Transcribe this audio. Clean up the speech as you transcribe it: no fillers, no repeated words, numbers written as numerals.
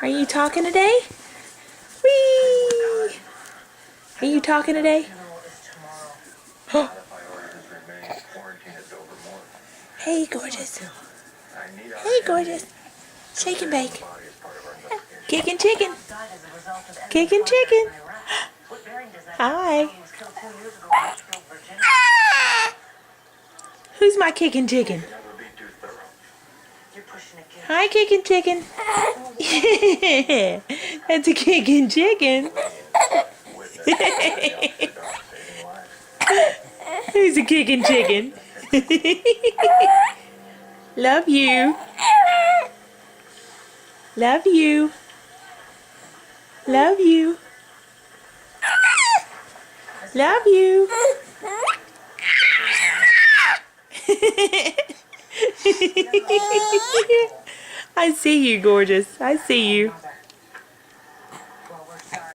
Are you talking today? Whee! Are you talking today? Hey, gorgeous. Hey, gorgeous. Shake and bake. Kicking chicken. Kicking chicken. Hi. Who's my kicking chicken? Hi, kicking chicken. That's a kicking chicken. Who's a kicking chicken? Love you. Love you. Love you. Love you. I see you, gorgeous. I see you.